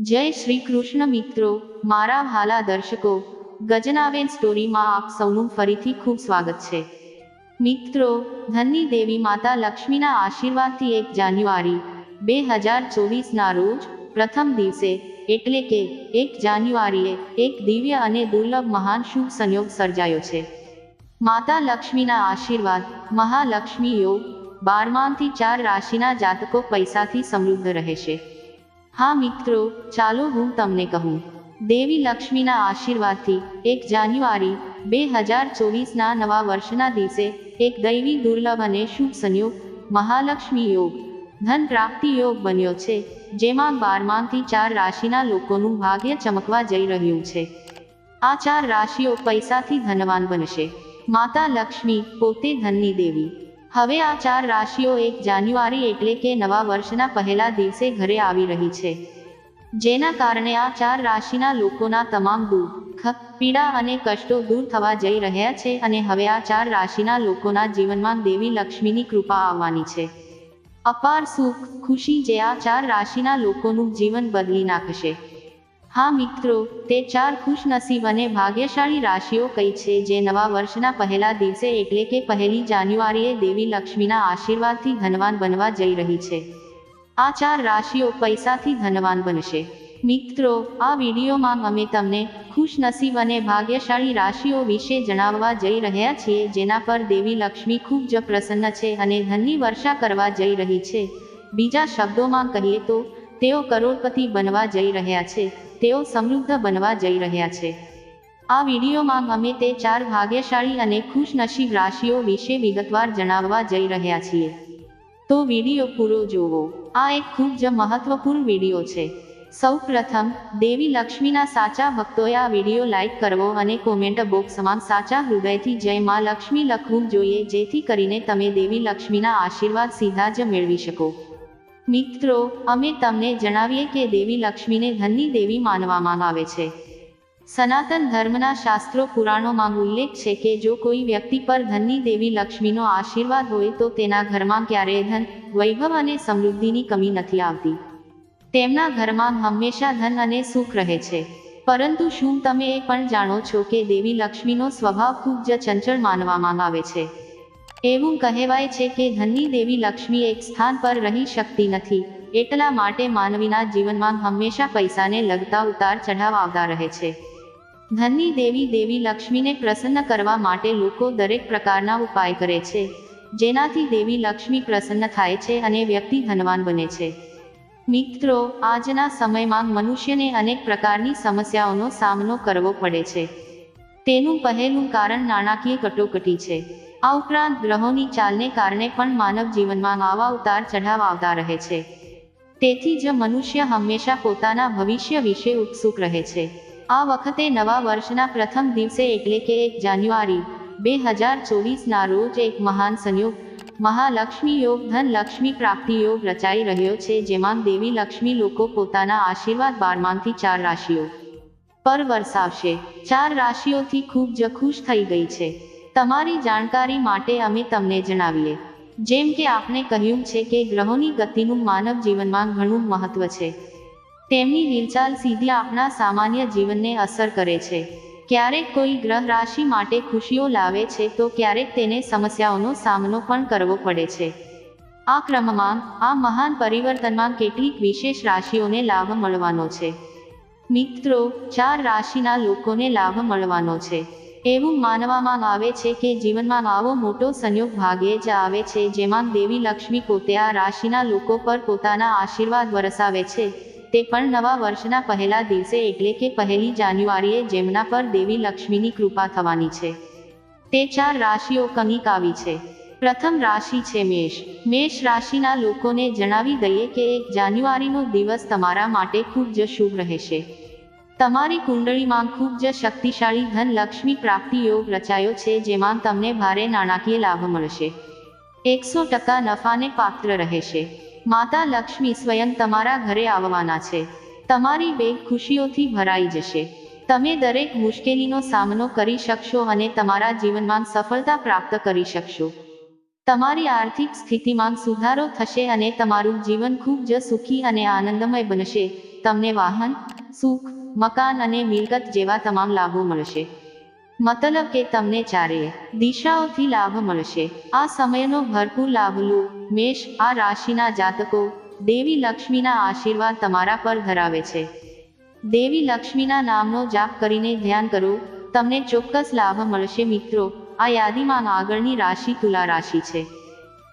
જય શ્રી કૃષ્ણ મિત્રો, મારા વહાલા દર્શકો, ગજનાબેન સ્ટોરીમાં આપ સૌનું ફરીથી ખૂબ સ્વાગત છે. મિત્રો, ધનની દેવી માતા લક્ષ્મીના આશીર્વાદથી 1 જાન્યુઆરી 2024ના રોજ પ્રથમ દિવસે એટલે કે 1 જાન્યુઆરીએ એક દિવ્ય અને દુર્લભ મહાન શુભ સંયોગ સર્જાયો છે. માતા લક્ષ્મીના આશીર્વાદ, મહાલક્ષ્મી યોગ. 12માંથી 4 રાશિના જાતકો પૈસાથી સમૃદ્ધ રહેશે. હા મિત્રો, ચાલો હું તમને કહું. દેવી લક્ષ્મીના આશીર્વાદથી 1 જાન્યુઆરી 2024ના નવા વર્ષના દિવસે એક દૈવી દુર્લભ અને શુભ સંયોગ, મહાલક્ષ્મી યોગ, ધન પ્રાપ્તિ યોગ બન્યો છે, જેમાં 12માંથી 4 રાશિના લોકોનું ભાગ્ય ચમકવા જઈ રહ્યું છે. આ 4 રાશિઓ પૈસાથી ધનવાન બનશે. માતા લક્ષ્મી પોતે ધનની દેવી. હવે આ 4 રાશિઓ 1 જાન્યુઆરી એટલે કે નવા વર્ષના પહેલા દિવસે ઘરે આવી રહી છે, જેના કારણે આ 4 રાશિના લોકોના તમામ દુઃખ, પીડા અને કષ્ટો દૂર થવા જઈ રહ્યા છે અને હવે આ 4 રાશિના લોકોના જીવનમાં દેવી લક્ષ્મીની કૃપા આવવાની છે. અપાર સુખ, ખુશી જે આ 4 રાશિના લોકોનું જીવન બદલી નાખશે. હા મિત્રો, તે 4 ખુશનસીબ અને ભાગ્યશાળી રાશિઓ કઈ છે જે નવા વર્ષના પહેલા દિવસે એટલે કે 1 જાન્યુઆરીએ દેવી લક્ષ્મીના આશીર્વાદથી ધનવાન બનવા જઈ રહી છે. આ 4 રાશિઓ પૈસાથી ધનવાન બનશે. મિત્રો, આ વિડીયોમાં અમે તમને ખુશનસીબ અને ભાગ્યશાળી રાશિઓ વિશે જણાવવા જઈ રહ્યા છીએ જેના પર દેવી લક્ષ્મી ખૂબ જ પ્રસન્ન છે અને ધનની વર્ષા કરવા જઈ રહી છે. બીજા શબ્દોમાં કહીએ તો તેઓ કરોડપતિ બનવા જઈ રહ્યા છે, તેઓ સમૃદ્ધ બનવા જઈ રહ્યા છે. આ વિડીયોમાં અમે તે 4 ભાગ્યશાળી અને ખુશનસીબ રાશિઓ વિશે વિગતવાર જણાવવા જઈ રહ્યા છીએ. તો વિડીયો પૂરો જોવો. આ એક ખૂબ જ મહત્વપૂર્ણ વિડીયો છે. સૌપ્રથમ, દેવી લક્ષ્મીના સાચા ભક્તોએ આ વિડીયો લાઈક કરવો અને કોમેન્ટ બોક્સમાં સાચા હૃદયથી જય માં લક્ષ્મી લખવું જોઈએ જેથી કરીને તમે દેવી લક્ષ્મીના આશીર્વાદ સીધા જ મેળવી શકો. મિત્રો, અમે તમને જણાવીએ કે દેવી લક્ષ્મીને ધનની દેવી માનવામાં આવે છે. સનાતન ધર્મના શાસ્ત્રો પુરાણોમાં ઉલ્લેખ છે કે જો કોઈ વ્યક્તિ પર ધનની દેવી લક્ષ્મીનો આશીર્વાદ હોય તો તેના ઘરમાં ક્યારેય ધન, વૈભવ અને સમૃદ્ધિની કમી નથી આવતી. તેમના ઘરમાં હંમેશા ધન અને સુખ રહે છે. પરંતુ શું તમે એ પણ જાણો છો કે દેવી લક્ષ્મીનો સ્વભાવ ખૂબ જ ચંચળ માનવામાં આવે છે? એવું કહેવાય છે કે ધનની દેવી લક્ષ્મી એક સ્થાન પર રહી શકતી નથી, એટલા માટે માનવીના જીવનમાં હંમેશા પૈસાને લગતા ઉતાર ચઢાવ આવતા રહે છે. ધનની દેવી દેવી લક્ષ્મીને પ્રસન્ન કરવા માટે લોકો દરેક પ્રકારના ઉપાય કરે છે, જેનાથી દેવી લક્ષ્મી પ્રસન્ન થાય છે અને વ્યક્તિ ધનવાન બને છે. મિત્રો, આજના સમયમાં મનુષ્યને અનેક પ્રકારની સમસ્યાઓનો સામનો કરવો પડે છે. તેનું પહેલું કારણ નાણાકીય કટોકટી છે. આ ઉપરાંત ગ્રહોની ચાલને કારણે પણ માનવ જીવનમાં આવા ઉતાર ચઢાવ આવતા રહે છે. તેથી જ મનુષ્ય હંમેશા પોતાના ભવિષ્ય વિશે ઉત્સુક રહે છે. આ વખતે નવા વર્ષના પ્રથમ દિવસે એટલે કે 1 જાન્યુઆરી 2024ના રોજ એક મહાન સંયોગ, મહાલક્ષ્મી યોગ, ધન લક્ષ્મી પ્રાપ્તિ યોગ રચાઈ રહ્યો છે જેમાં દેવી લક્ષ્મી લોકો પોતાના આશીર્વાદ 12માંથી 4 રાશિઓ પર વરસાવશે. 4 રાશિઓથી ખૂબ જ ખુશ થઈ ગઈ છે. તમારી જાણકારી માટે અમે તમને જણાવીએ. જેમ કે આપણે કહ્યું છે કે ગ્રહોની ગતિનું માનવ જીવનમાં ઘણું મહત્વ છે. તેમની હિલચાલ સીધી આપણા સામાન્ય જીવનને અસર કરે છે. ક્યારેક કોઈ ગ્રહ રાશિ માટે ખુશીઓ લાવે છે તો ક્યારેક તેને સમસ્યાઓનો સામનો પણ કરવો પડે છે. આ ક્રમમાં આ મહાન પરિવર્તનમાં કેટલીક વિશેષ રાશિઓને લાભ મળવાનો છે. મિત્રો, 4 રાશિના લોકોને લાભ મળવાનો છે. એવું માનવામાં આવે છે કે જીવનમાં આવો મોટો સંયોગ ભાગ્યે જ આવે છે જેમાં દેવી લક્ષ્મી પોતે આ રાશિના લોકો પર પોતાના આશીર્વાદ વરસાવે છે, તે પણ નવા વર્ષના પહેલા દિવસે એટલે કે 1 જાન્યુઆરીએ જેમના પર દેવી લક્ષ્મીની કૃપા થવાની છે. તે 4 રાશિઓ કંઈક આવી છે. પ્રથમ રાશિ છે મેષ. મેષ રાશિના લોકોને જણાવી દઈએ કે 1 જાન્યુઆરીનો દિવસ તમારા માટે ખૂબ જ શુભ રહેશે. તમારી કુંડળીમાં ખૂબ જ શક્તિશાળી ધન લક્ષ્મી પ્રાપ્તિ યોગ રચાયો છે જેમાં તમને ભારે નાણાકીય લાભ મળશે. 100% નફાને પાત્ર રહેશે. માતા લક્ષ્મી સ્વયં તમારા ઘરે આવવાના છે. તમારી બેગ ખુશીઓથી ભરાઈ જશે. તમે દરેક મુશ્કેલીનો સામનો કરી શકશો અને તમારા જીવનમાં સફળતા પ્રાપ્ત કરી શકશો. તમારી આર્થિક સ્થિતિમાં સુધારો થશે અને તમારું જીવન ખૂબ જ સુખી અને આનંદમય બનશે. તમને વાહન, સુખ, મકાન અને મિલકત જેવા તમામ લાભો મળશે. મતલબ કે તમને ચારેય દિશાઓથી લાભ મળશે. આ સમયનો ભરપૂર લાભ લો. મેષ, આ રાશિના જાતકો, દેવી લક્ષ્મીના આશીર્વાદ તમારા પર ધરાવે છે. દેવી લક્ષ્મીના નામનો જાપ કરીને ધ્યાન કરો, તમને ચોક્કસ લાભ મળશે. મિત્રો, આ યાદીમાં આગળની રાશિ તુલા રાશિ છે.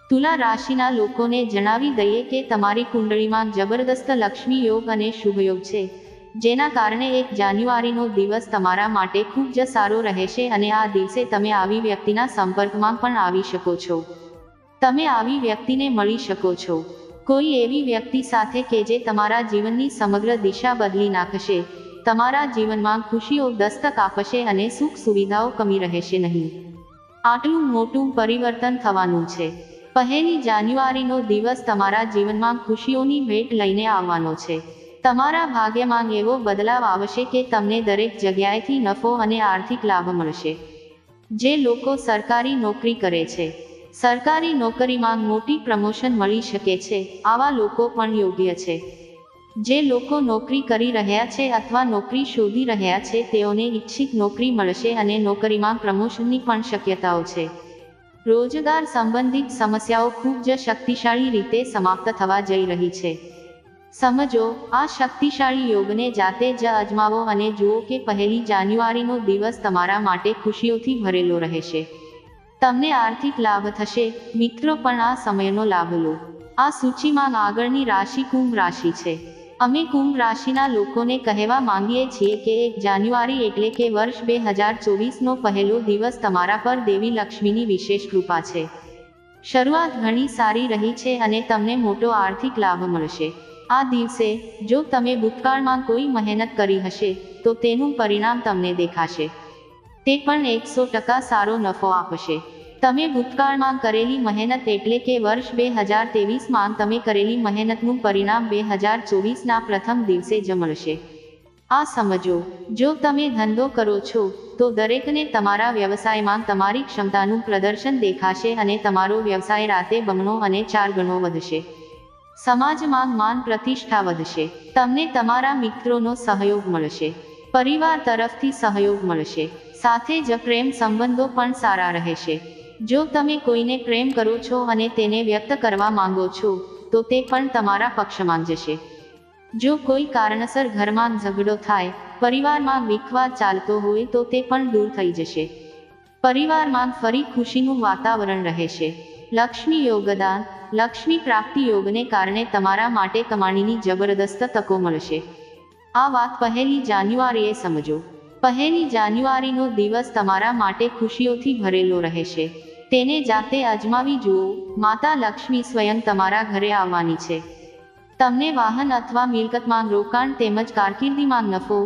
તુલા રાશિના લોકોને જણાવી દઈએ કે તમારી કુંડળીમાં જબરદસ્ત લક્ષ્મી યોગ અને શુભ યોગ છે, જેના કારણે 1 જાન્યુઆરીનો દિવસ તમારા માટે ખૂબ જ સારો રહેશે અને આ દિવસે તમે આવી વ્યક્તિના સંપર્કમાં પણ આવી શકો છો. તમે આવી વ્યક્તિને મળી શકો છો. કોઈ એવી વ્યક્તિ સાથે કે જે તમારા જીવનની સમગ્ર દિશા બદલી નાખશે. તમારા જીવનમાં ખુશીઓ દસ્તક આપશે અને સુખ સુવિધાઓ કમી રહેશે નહીં. આટલું મોટું પરિવર્તન થવાનું છે. 1 જાન્યુઆરીનો દિવસ તમારા જીવનમાં ખુશીઓની ભેટ લઈને આવવાનો છે. તમારા ભાગ્યમાં એવો બદલાવ આવશે કે તમને દરેક જગ્યાએથી નફો અને આર્થિક લાભ મળશે. જે લોકો સરકારી નોકરી કરે છે, સરકારી નોકરીમાં મોટી પ્રમોશન મળી શકે છે. આવા લોકો પણ યોગ્ય છે. જે લોકો નોકરી કરી રહ્યા છે અથવા નોકરી શોધી રહ્યા છે, તેઓને ઈચ્છિત નોકરી મળશે અને નોકરીમાં પ્રમોશનની પણ શક્યતાઓ છે. રોજગાર સંબંધિત સમસ્યાઓ ખૂબ જ શક્તિશાળી રીતે સમાપ્ત થવા જઈ રહી છે. સમજો, આ શક્તિશાળી યોગને જાતે જ અજમાવો અને જુઓ કે 1 જાન્યુઆરીનો દિવસ તમારા માટે ખુશીઓથી ભરેલો રહેશે. તમને આર્થિક લાભ થશે. મિત્રો, પણ આ સમયનો લાભ લો. આ સૂચિમાં આગળની રાશિ કુંભ રાશિ છે. અમે કુંભ રાશિના લોકોને કહેવા માંગીએ છીએ કે 1 જાન્યુઆરી એટલે કે વર્ષ 2024નો પહેલો દિવસ તમારા પર દેવી લક્ષ્મીની વિશેષ કૃપા છે. શરૂઆત ઘણી સારી રહી છે અને તમને મોટો આર્થિક લાભ મળશે. આ દિવસે જો તમે ભૂતકાળમાં કોઈ મહેનત કરી હશે તો તેનું પરિણામ તમને દેખાશે. તે પણ 100% સારો નફો આપશે. તમે ભૂતકાળમાં કરેલી મહેનત એટલે કે વર્ષ 2023માં તમે કરેલી મહેનતનું પરિણામ 2024ના પ્રથમ દિવસે જ મળશે. આ સમજો, જો તમે ધંધો કરો છો તો દરેકને તમારા વ્યવસાયમાં તમારી ક્ષમતાનું પ્રદર્શન દેખાશે અને તમારો વ્યવસાય રાતે બમણો અને 4 ગણો વધશે. સમાજમાં માન પ્રતિષ્ઠા વધશે. તમને તમારા મિત્રોનો સહયોગ મળશે. પરિવાર તરફથી સહયોગ મળશે. સાથે જ પ્રેમ સંબંધો પણ સારા રહેશે. જો તમે કોઈને પ્રેમ કરો છો અને તેને વ્યક્ત કરવા માંગો છો તો તે પણ તમારા પક્ષમાં જશે. જો કોઈ કારણસર ઘરમાં ઝઘડો થાય, પરિવારમાં વિખવાદ ચાલતો હોય તો તે પણ દૂર થઈ જશે. પરિવારમાં ફરી ખુશીનું વાતાવરણ રહેશે. લક્ષ્મી યોગદાન, લક્ષ્મી પ્રાપ્તિ યોગને કારણે તમારા માટે કમાણીની જબરદસ્ત તકો મળશે. આ વાત 1 જાન્યુઆરીએ સમજો. 1 જાન્યુઆરીનો દિવસ તમારા માટે ખુશીઓથી ભરેલો રહેશે. તેને જાતે અજમાવી જુઓ. માતા લક્ષ્મી સ્વયં તમારા ઘરે આવવાની છે. તમને વાહન અથવા મિલકતમાં રોકાણ તેમજ કારકિર્દીમાં નફો,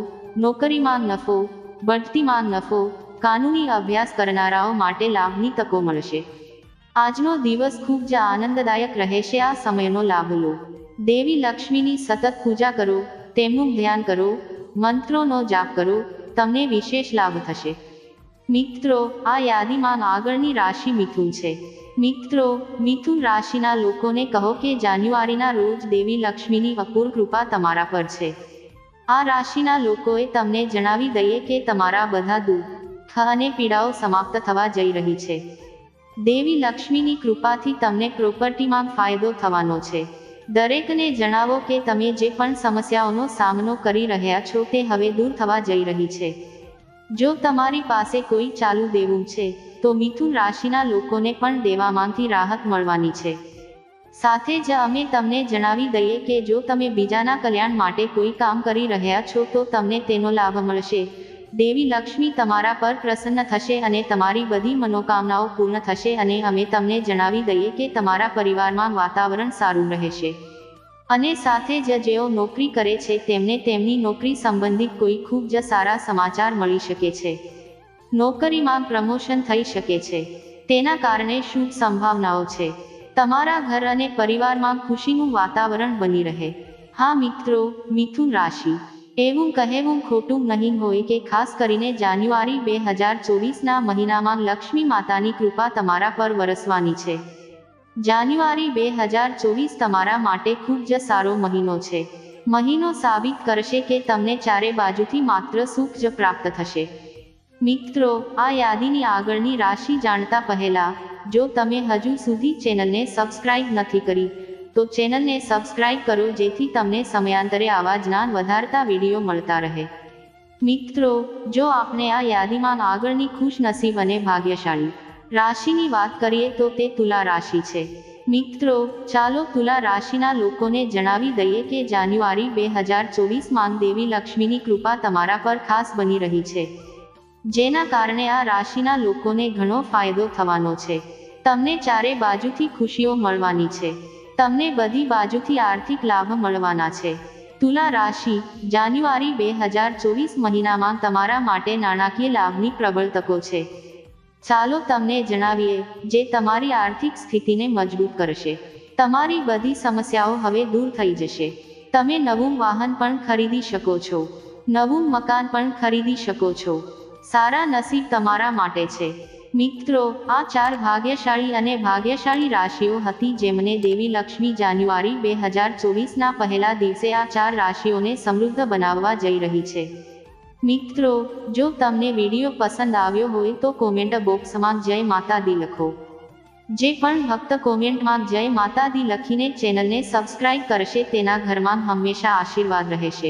નોકરીમાં નફો, બઢતીમાં નફો, કાનૂની અભ્યાસ કરનારાઓ માટે લાભની તકો મળશે. આજનો દિવસ ખૂબ જ આનંદદાયક રહેશે. આ સમયનો લાભ લો. દેવી લક્ષ્મીની સતત પૂજા કરો, તેમનું ધ્યાન કરો, મંત્રોનો જાપ કરો. તમને વિશેષ લાભ થશે. મિત્રો, આ યાદીમાં આગળની રાશિ મિથુન છે. મિત્રો, મિથુન રાશિના લોકોને કહો કે જાન્યુઆરીના રોજ દેવી લક્ષ્મીની અપૂર કૃપા તમારા પર છે. આ રાશિના લોકોએ તમને જણાવી દઈએ કે તમારા બધા દુઃખ અને પીડાઓ સમાપ્ત થવા જઈ રહી છે. દેવી લક્ષ્મીની કૃપાથી તમને પ્રોપર્ટીમાં ફાયદો થવાનો છે. દરેકને જણાવો કે તમે જે પણ સમસ્યાઓનો સામનો કરી રહ્યા છો તે હવે દૂર થવા જઈ રહી છે. જો તમારી પાસે કોઈ ચાલુ દેવું છે તો મિથુન રાશિના લોકોને પણ દેવામાંથી રાહત મળવાની છે. સાથે જ અમે તમને જણાવી દઈએ કે જો તમે બીજાના કલ્યાણ માટે કોઈ કામ કરી રહ્યા છો તો તમને તેનો લાભ મળશે. દેવી લક્ષ્મી તમારા પર પ્રસન્ન થશે અને તમારી બધી મનોકામનાઓ પૂર્ણ થશે. અને અમે તમને જણાવી દઈએ કે તમારા પરિવારમાં વાતાવરણ સારું રહેશે. અને સાથે જ જેઓ નોકરી કરે છે તેમને તેમની નોકરી સંબંધિત કોઈ ખૂબ જ સારા સમાચાર મળી શકે છે. નોકરીમાં પ્રમોશન થઈ શકે છે. તેના કારણે શુભ સંભાવનાઓ છે. તમારા ઘર અને પરિવારમાં ખુશીનું વાતાવરણ બની રહે. હા મિત્રો, મિથુન રાશિ, એવું કહેવું ખોટું નહીં હોય કે ખાસ કરીને જાન્યુઆરી 2024ના મહિનામાં લક્ષ્મી માતાની કૃપા તમારા પર વરસવાની છે. જાન્યુઆરી 2024 તમારા માટે ખૂબ જ સારો મહિનો છે. મહિનો સાબિત કરશે કે તમને ચારે બાજુથી માત્ર સુખ જ પ્રાપ્ત થશે. મિત્રો, આ યાદીની આગળની રાશિ જાણતા પહેલા, જો તમે હજુ સુધી ચેનલને સબસ્ક્રાઇબ નથી કરી, તો ચેનલને સબસ્ક્રાઇબ કરો જેથી તમને સમયાંતરે આવા જ્ઞાન વધારતા વિડીયો મળતા રહે. મિત્રો, જો આપણે આ યાદીમાં આગળની ખુશનસીબ અને ભાગ્યશાળી રાશિની વાત કરીએ તો તે તુલા રાશિ છે. મિત્રો, ચાલો તુલા રાશિના લોકોને જણાવી દઈએ કે જાન્યુઆરી 2024માં દેવી લક્ષ્મીની કૃપા તમારા પર ખાસ બની રહી છે, જેના કારણે આ રાશિના લોકોને ઘણો ફાયદો થવાનો છે. તમને ચારે બાજુથી ખુશીઓ મળવાની છે. તમને બધી બાજુથી આર્થિક લાભ મળવાના છે. તુલા રાશિ, જાન્યુઆરી 2024 મહિનામાં તમારા માટે નાણાકીય લાભની પ્રબળ તકો છે. ચાલો તમને જણાવીએ, જે તમારી આર્થિક સ્થિતિને મજબૂત કરશે. તમારી બધી સમસ્યાઓ હવે દૂર થઈ જશે. તમે નવું વાહન પણ ખરીદી શકો છો. નવું મકાન પણ ખરીદી શકો છો. સારા નસીબ તમારા માટે છે. મિત્રો, આ 4 ભાગ્યશાળી અને ભાગ્યશાળી રાશિઓ હતી જેમને દેવી લક્ષ્મી જાન્યુઆરી 2024ના પહેલા દિવસે આ 4 રાશિઓને સમૃદ્ધ બનાવવા જઈ રહી છે. મિત્રો, જો તમને વિડીયો પસંદ આવ્યો હોય તો કોમેન્ટ બોક્સમાં જય માતા દી લખો. જે પણ ભક્ત કોમેન્ટમાં જય માતા દી લખીને ચેનલને સબસ્ક્રાઇબ કરશે તેના ઘરમાં હંમેશા આશીર્વાદ રહેશે.